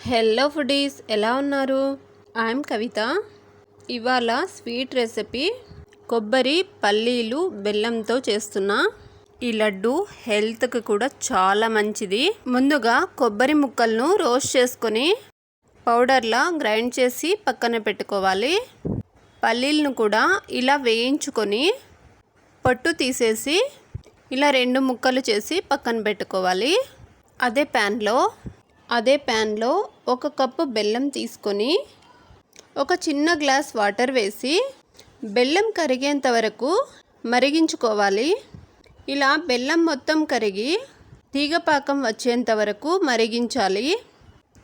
Hello foodies, ఎలా ఉన్నారు? I'm కవిత. ఇవాళ స్వీట్ రెసిపీ కొబ్బరి పల్లీలు బెల్లంతో చేస్తున్నా. ఈ లడ్డు హెల్త్కి కూడా చాలా మంచిది. ముందుగా కొబ్బరి ముక్కలను రోస్ట్ చేసుకొని పౌడర్లా గ్రైండ్ చేసి పక్కన పెట్టుకోవాలి. పల్లీలను కూడా ఇలా వేయించుకొని పొట్టు తీసేసి ఇలా 2 ముక్కలు చేసి పక్కన పెట్టుకోవాలి. అదే ప్యాన్లో 1 కప్పు బెల్లం తీసుకొని ఒక చిన్న గ్లాస్ వాటర్ వేసి బెల్లం కరిగేంత వరకు మరిగించుకోవాలి. ఇలా బెల్లం మొత్తం కరిగి తీగపాకం వచ్చేంత వరకు మరిగించాలి.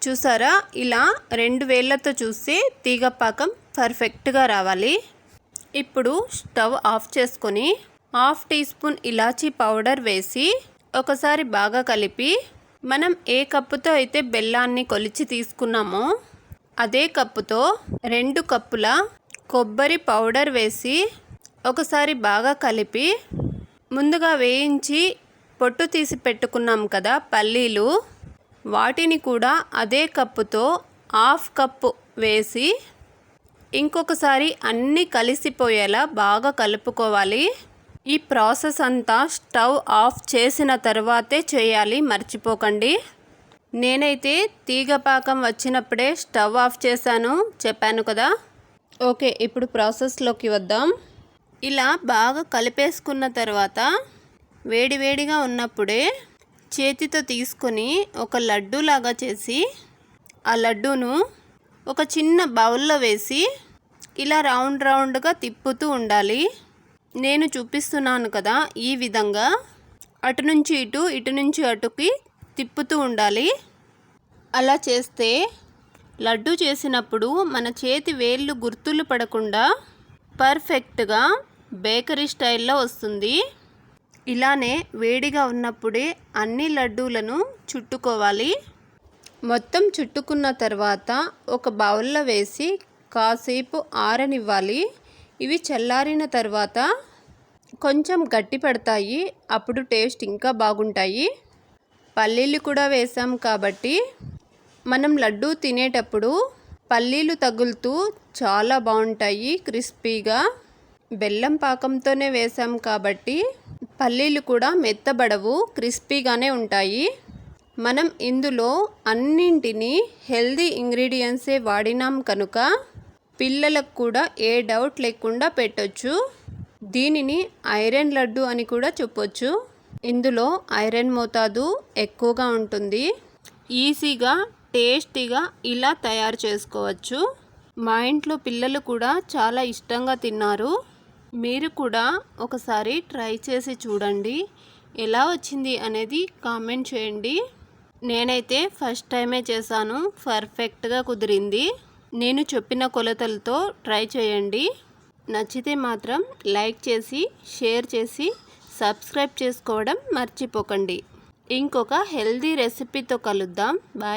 చూసారా, ఇలా 2 వేళ్ళతో చూస్తే తీగపాకం పర్ఫెక్ట్గా రావాలి. ఇప్పుడు స్టవ్ ఆఫ్ చేసుకొని 1/2 టీ స్పూన్ ఇలాచీ పౌడర్ వేసి ఒకసారి బాగా కలిపి మనం ఏ కప్పుతో అయితే బెల్లాన్ని కొలిచి తీసుకున్నామో అదే కప్పుతో 2 కప్పుల కొబ్బరి పౌడర్ వేసి ఒకసారి బాగా కలిపి ముందుగా వేయించి పొట్టు తీసి పెట్టుకున్నాం కదా పల్లీలు, వాటిని కూడా అదే కప్పుతో 1/2 కప్పు వేసి ఇంకొకసారి అన్నీ కలిసిపోయేలా బాగా కలుపుకోవాలి. ఈ ప్రాసెస్ అంతా స్టవ్ ఆఫ్ చేసిన తర్వాతే చేయాలి, మర్చిపోకండి. నేనైతే తీగపాకం వచ్చినప్పుడే స్టవ్ ఆఫ్ చేశాను, చెప్పాను కదా. ఓకే, ఇప్పుడు ప్రాసెస్లోకి వద్దాం. ఇలా బాగా కలిపేసుకున్న తర్వాత వేడివేడిగా ఉన్నప్పుడే చేతితో తీసుకొని ఒక లడ్డూలాగా చేసి ఆ లడ్డూను ఒక చిన్న బౌల్లో వేసి ఇలా రౌండ్గా తిప్పుతూ ఉండాలి. నేను చూపిస్తున్నాను కదా, ఈ విధంగా అటు నుంచి ఇటు నుంచి అటుకి తిప్పుతూ ఉండాలి. అలా చేస్తే లడ్డు చేసినప్పుడు మన చేతి వేళ్ళు గుర్తులు పడకుండా పర్ఫెక్ట్గా బేకరీ స్టైల్లో వస్తుంది. ఇలానే వేడిగా ఉన్నప్పుడే అన్ని లడ్డూలను చుట్టుకోవాలి. మొత్తం చుట్టుకున్న తర్వాత ఒక బౌల్లో వేసి కాసేపు ఆరనివ్వాలి. ఇవి చల్లారిన తర్వాత కొంచెం గట్టి పడతాయి, అప్పుడు టేస్ట్ ఇంకా బాగుంటాయి. పల్లీలు కూడా వేసాం కాబట్టి మనం లడ్డు తినేటప్పుడు పల్లీలు తగులుతూ చాలా బాగుంటాయి క్రిస్పీగా. బెల్లం పాకంతోనే వేసాం కాబట్టి పల్లీలు కూడా మెత్తబడవు, క్రిస్పీగానే ఉంటాయి. మనం ఇందులో అన్నింటినీ హెల్దీ ఇంగ్రీడియంట్సే వాడినాం కనుక పిల్లలకు కూడా ఏ డౌట్ లేకుండా పెట్టొచ్చు. దీనిని ఐరన్ లడ్డు అని కూడా చెప్పొచ్చు. ఇందులో ఐరన్ మోతాదు ఎక్కువగా ఉంటుంది. ఈజీగా టేస్టీగా ఇలా తయారు చేసుకోవచ్చు. మా ఇంట్లో పిల్లలు కూడా చాలా ఇష్టంగా తిన్నారు. మీరు కూడా ఒకసారి ట్రై చేసి చూడండి, ఎలా వచ్చింది అనేది కామెంట్ చేయండి. నేనైతే ఫస్ట్ టైమే చేశాను, పర్ఫెక్ట్గా కుదిరింది. నేను చెప్పిన కొలతలతో ట్రై చేయండి. నచ్చితే మాత్రం లైక్ చేసి షేర్ చేసి సబ్స్క్రైబ్ చేసుకోవడం మర్చిపోకండి. ఇంకొక హెల్దీ రెసిపీతో కలుద్దాం. బాయ్.